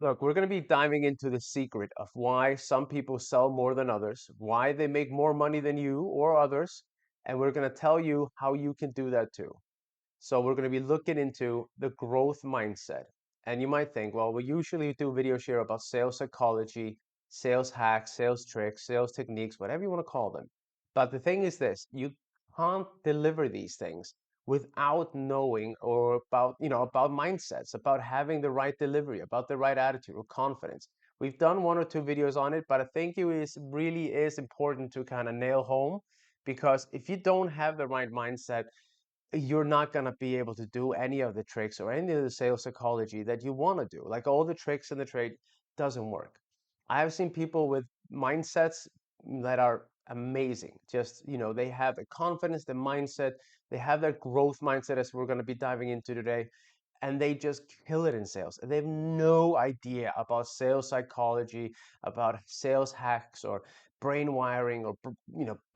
Look, we're going to be diving into the secret of why some people sell more than others, why they make more money than you or others, and we're going to tell you how you can do that too. So we're going to be looking into the growth mindset. And you might think, well, we usually do videos here about sales psychology, sales hacks, sales tricks, sales techniques, whatever you want to call them. But the thing is this, you can't deliver these things without knowing or about mindsets, about having the right delivery, about the right attitude or confidence. We've done one or two videos on it, but I think really is important to kind of nail home, because if you don't have the right mindset, you're not going to be able to do any of the tricks or any of the sales psychology that you want to do. Like, all the tricks in the trade doesn't work. I have seen people with mindsets that are amazing. Just, they have the confidence, the mindset, they have that growth mindset, as we're going to be diving into today, and they just kill it in sales. They have no idea about sales psychology, about sales hacks, or brain wiring, or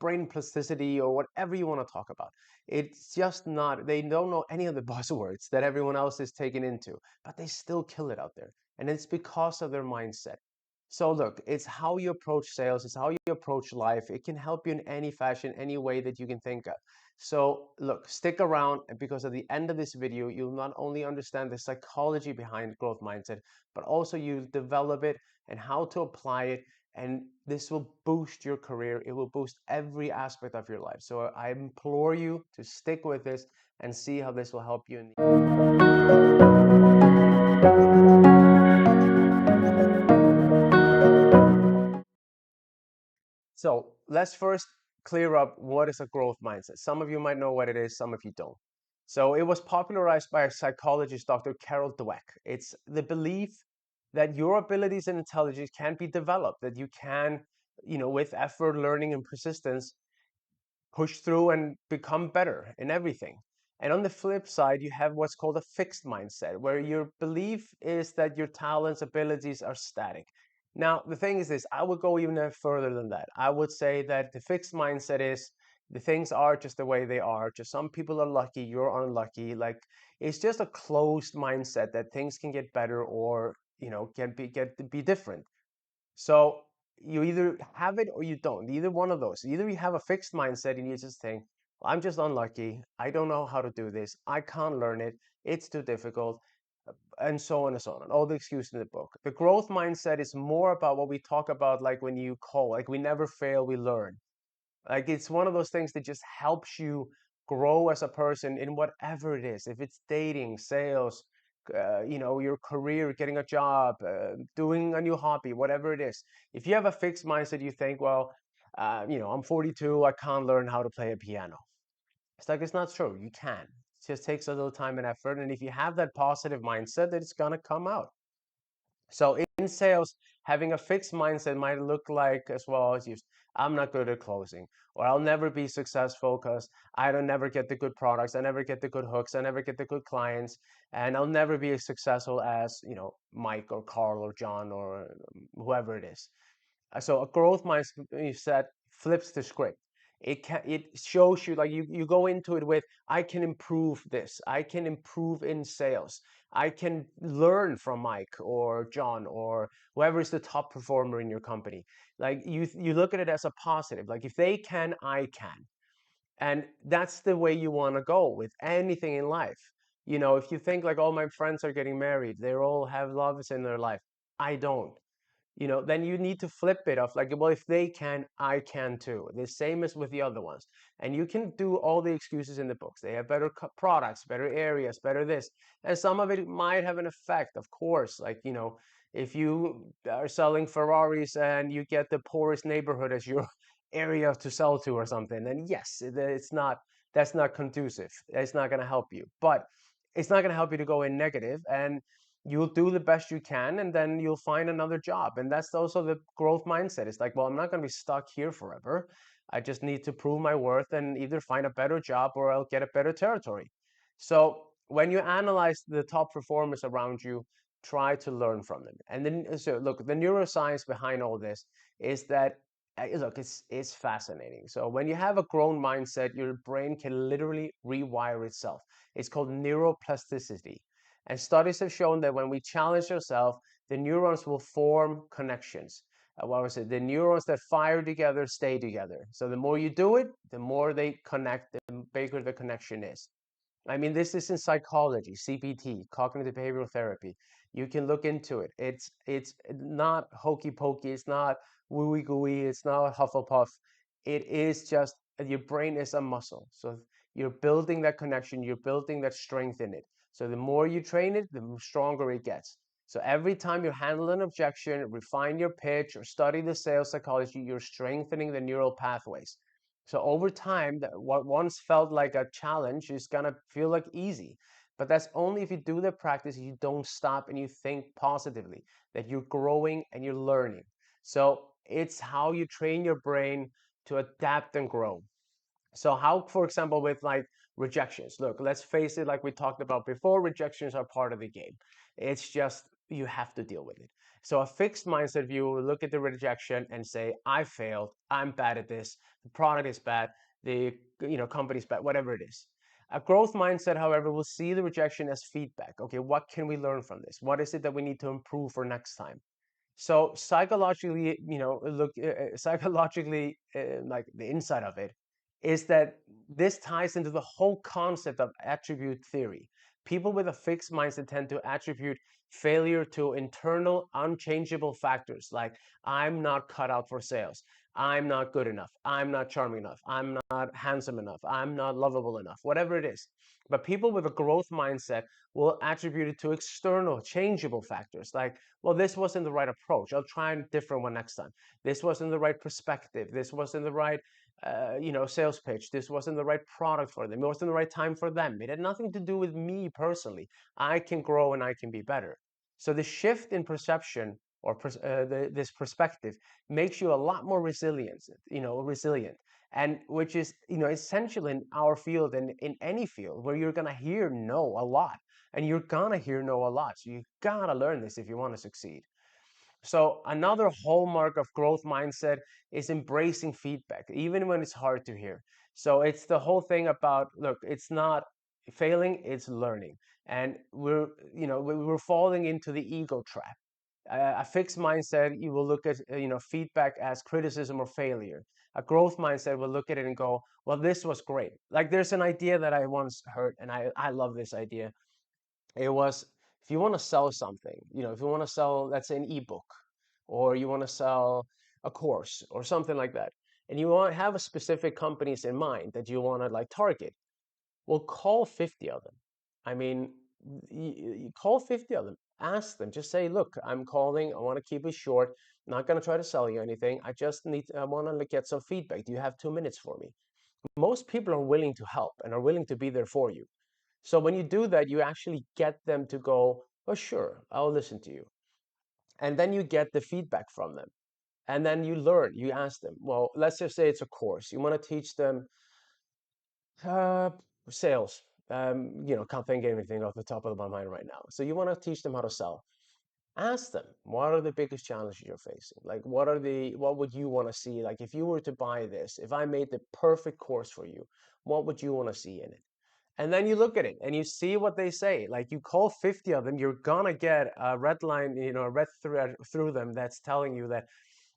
brain plasticity, or whatever you want to talk about. It's just not, they don't know any of the buzzwords that everyone else is taking into, but they still kill it out there. And it's because of their mindset. So look, it's how you approach sales, it's how you approach life. It can help you in any fashion, any way that you can think of. So look, stick around, because at the end of this video, you'll not only understand the psychology behind growth mindset, but also you develop it and how to apply it. And this will boost your career. It will boost every aspect of your life. So I implore you to stick with this and see how this will help you in So let's first clear up what is a growth mindset. Some of you might know what it is, some of you don't. So it was popularized by a psychologist, Dr. Carol Dweck. It's the belief that your abilities and intelligence can be developed, that you can, with effort, learning, and persistence, push through and become better in everything. And on the flip side, you have what's called a fixed mindset, where your belief is that your talents, abilities are static. Now, the thing is this, I would go even further than that. I would say that the fixed mindset is the things are just the way they are. Just some people are lucky, you're unlucky. Like, it's just a closed mindset that things can get better, or, can be different. So you either have it or you don't. Either one of those. Either you have a fixed mindset and you just think, I'm just unlucky. I don't know how to do this. I can't learn it. It's too difficult. And so on and so on. All the excuses in the book. The growth mindset is more about what we talk about, like when you call, like we never fail, we learn. Like, it's one of those things that just helps you grow as a person in whatever it is. If it's dating, sales, your career, getting a job, doing a new hobby, whatever it is. If you have a fixed mindset, you think, well, I'm 42, I can't learn how to play a piano. It's like, it's not true. You can. It just takes a little time and effort. And if you have that positive mindset, that it's gonna come out. So in sales, having a fixed mindset might look like, as well as you, I'm not good at closing, or I'll never be successful because I don't never get the good products, I never get the good hooks, I never get the good clients, and I'll never be as successful as, Mike or Carl or John or whoever it is. So a growth mindset flips the script. It shows you, like, you go into it with, I can improve this, I can improve in sales, I can learn from Mike or John or whoever is the top performer in your company. Like, you look at it as a positive, like, if they can, I can. And that's the way you want to go with anything in life. If you think like, all my friends are getting married, they all have loves in their life, I don't. Then you need to flip it off, like, well, if they can, I can too. The same as with the other ones. And you can do all the excuses in the books. They have better products, better areas, better this. And some of it might have an effect, of course. Like, if you are selling Ferraris and you get the poorest neighborhood as your area to sell to or something, then yes, that's not conducive. It's not going to help you. But it's not going to help you to go in negative, and you'll do the best you can, and then you'll find another job. And that's also the growth mindset. It's like, well, I'm not going to be stuck here forever. I just need to prove my worth and either find a better job or I'll get a better territory. So when you analyze the top performers around you, try to learn from them. And then, so look, the neuroscience behind all this is that, look, it's fascinating. So when you have a growth mindset, your brain can literally rewire itself. It's called neuroplasticity. And studies have shown that when we challenge ourselves, the neurons will form connections. What was it? The neurons that fire together stay together. So the more you do it, the more they connect, the bigger the connection is. I mean, this is in psychology, CBT, cognitive behavioral therapy. You can look into it. It's not hokey pokey. It's not wooey gooey. It's not Hufflepuff. It is just your brain is a muscle. So you're building that connection. You're building that strength in it. So the more you train it, the stronger it gets. So every time you handle an objection, refine your pitch, or study the sales psychology, you're strengthening the neural pathways. So over time, what once felt like a challenge is gonna feel like easy. But that's only if you do the practice, you don't stop and you think positively, that you're growing and you're learning. So it's how you train your brain to adapt and grow. So how, for example, with like rejections, look, let's face it, like we talked about before, rejections are part of the game. It's just you have to deal with it. So a fixed mindset view will look at the rejection and say, I failed, I'm bad at this, the product is bad, the company's bad, whatever it is. A growth mindset, however, will see the rejection as feedback. Okay, what can we learn from this? What is it that we need to improve for next time? So psychologically, psychologically, like the inside of it is that this ties into the whole concept of attribute theory. People with a fixed mindset tend to attribute failure to internal, unchangeable factors like I'm not cut out for sales, I'm not good enough, I'm not charming enough, I'm not handsome enough, I'm not lovable enough, whatever it is. But people with a growth mindset will attribute it to external, changeable factors like, well, this wasn't the right approach. I'll try a different one next time. This wasn't the right perspective. This wasn't the right, sales pitch. This wasn't the right product for them. It wasn't the right time for them. It had nothing to do with me personally. I can grow and I can be better. So the shift in perception or this perspective makes you a lot more resilient, and which is essential in our field and in any field where you're gonna hear no a lot, and you're gonna hear no a lot. So you gotta learn this if you want to succeed. So another hallmark of growth mindset is embracing feedback, even when it's hard to hear. So it's the whole thing about, look, it's not failing, it's learning. And we're falling into the ego trap. A fixed mindset, you will look at feedback as criticism or failure. A growth mindset will look at it and go, well, this was great. Like there's an idea that I once heard, and I love this idea. It was, if you want to sell something, if you want to sell, let's say, an ebook, or you want to sell a course or something like that, and you want to have a specific companies in mind that you want to like target, well, call 50 of them. I mean, you call 50 of them, ask them, just say, look, I'm calling, I want to keep it short, I'm not going to try to sell you anything, I want to get some feedback. Do you have 2 minutes for me? Most people are willing to help and are willing to be there for you. So when you do that, you actually get them to go, oh, sure, I'll listen to you. And then you get the feedback from them. And then you learn, you ask them, well, let's just say it's a course. You want to teach them uh, sales. Can't think of anything off the top of my mind right now. So you want to teach them how to sell. Ask them, what are the biggest challenges you're facing? Like, what would you want to see? Like, if you were to buy this, if I made the perfect course for you, what would you want to see in it? And then you look at it and you see what they say. Like you call 50 of them, you're gonna get a red line, a red thread through them that's telling you that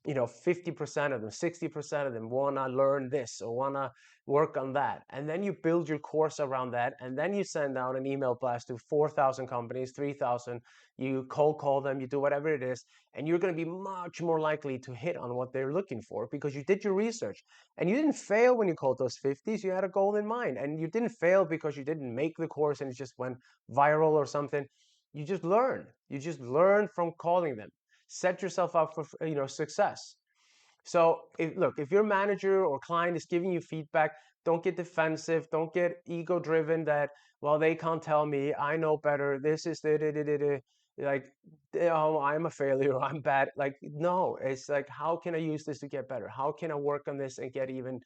50% of them, 60% of them want to learn this or want to work on that. And then you build your course around that. And then you send out an email blast to 4,000 companies, 3,000. You cold call them, you do whatever it is. And you're going to be much more likely to hit on what they're looking for because you did your research. And you didn't fail when you called those 50s. You had a goal in mind. And you didn't fail because you didn't make the course and it just went viral or something. You just learn. You just learn from calling them. Set yourself up for success. So if your manager or client is giving you feedback, don't get defensive, don't get ego driven that, well, they can't tell me, I know better, this is like, oh, I'm a failure, I'm bad. Like, no, it's like, how can I use this to get better? How can I work on this and get even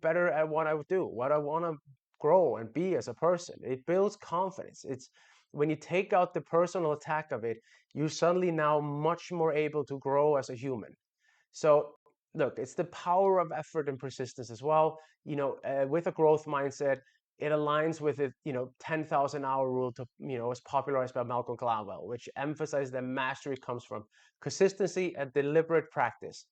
better at what I would do, what I want to grow and be as a person? It builds confidence. It's when you take out the personal attack of it, you're suddenly now much more able to grow as a human. So look, it's the power of effort and persistence as well. With a growth mindset, it aligns with it, 10,000 hour rule to, was popularized by Malcolm Gladwell, which emphasizes that mastery comes from consistency and deliberate practice.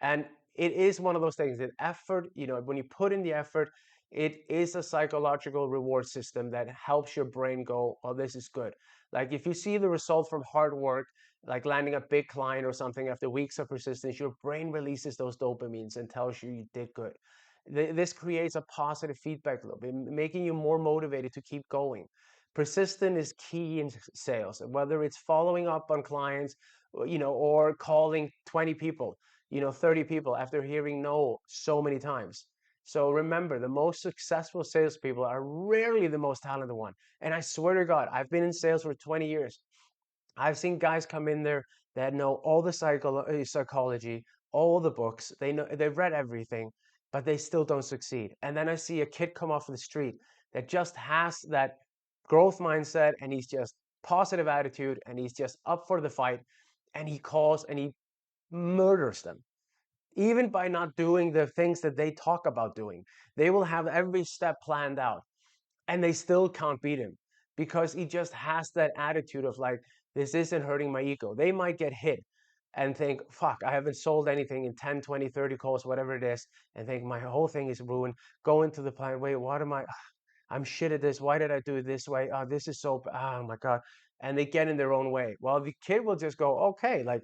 And it is one of those things that effort, when you put in the effort, it is a psychological reward system that helps your brain go, oh, this is good. Like if you see the result from hard work, like landing a big client or something after weeks of persistence, your brain releases those dopamines and tells you did good. This creates a positive feedback loop, making you more motivated to keep going. Persistence is key in sales, whether it's following up on clients, or calling 20 people, 30 people after hearing no so many times. So remember, the most successful salespeople are rarely the most talented one. And I swear to God, I've been in sales for 20 years. I've seen guys come in there that know all the psychology, all the books. They've read everything, but they still don't succeed. And then I see a kid come off the street that just has that growth mindset, and he's just positive attitude, and he's just up for the fight, and he calls and he murders them. Even by not doing the things that they talk about doing, they will have every step planned out, and they still can't beat him because he just has that attitude of like, this isn't hurting my ego. They might get hit and think, fuck, I haven't sold anything in 10, 20, 30 calls, whatever it is, and think my whole thing is ruined. Go into the plan, wait, what am I? I'm shit at this. Why did I do it this way? Oh, this is so, oh my God. And they get in their own way. Well, the kid will just go, okay, like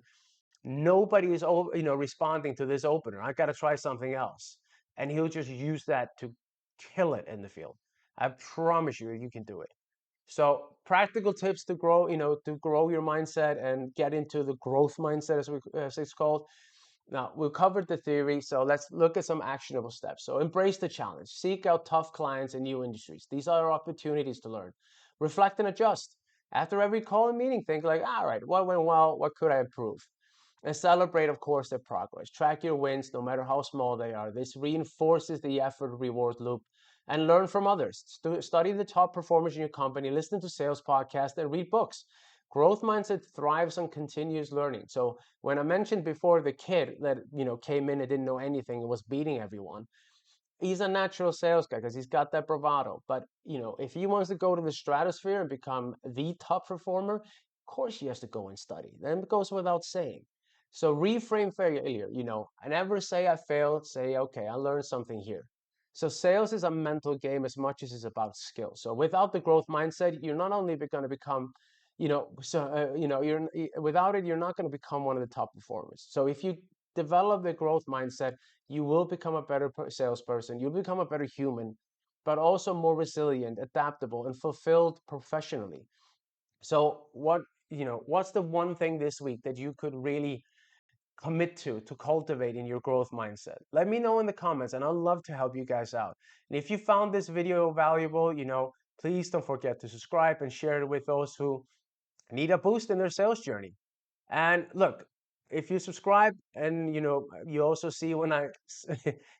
nobody is, responding to this opener. I got to try something else. And he'll just use that to kill it in the field. I promise you, you can do it. So practical tips to grow, to grow your mindset and get into the growth mindset, as it's called. Now, we've covered the theory, so let's look at some actionable steps. So embrace the challenge. Seek out tough clients in new industries. These are opportunities to learn. Reflect and adjust. After every call and meeting, think like, all right, what went well? What could I improve? And celebrate, of course, their progress. Track your wins, no matter how small they are. This reinforces the effort reward loop. And learn from others. Study the top performers in your company, listen to sales podcasts, and read books. Growth mindset thrives on continuous learning. So when I mentioned before the kid that came in and didn't know anything and was beating everyone, he's a natural sales guy because he's got that bravado. But if he wants to go to the stratosphere and become the top performer, of course he has to go and study. Then it goes without saying. So reframe failure. I never say I failed. Say, okay, I learned something here. So sales is a mental game as much as it's about skill. So without the growth mindset, you're not only going to become, you're without it, you're not going to become one of the top performers. So if you develop the growth mindset, you will become a better salesperson. You'll become a better human, but also more resilient, adaptable, and fulfilled professionally. So what's the one thing this week that you could really commit to cultivate in your growth mindset? Let me know in the comments, and I'd love to help you guys out. And if you found this video valuable, please don't forget to subscribe and share it with those who need a boost in their sales journey. And look, if you subscribe and you also see when I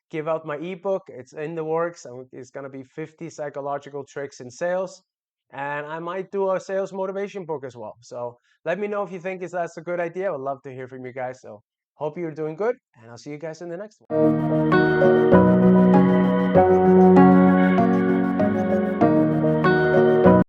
give out my ebook, it's in the works. It's going to be 50 psychological tricks in sales. And I might do a sales motivation book as well. So let me know if you think that's a good idea. I would love to hear from you guys. So hope you're doing good, and I'll see you guys in the next one.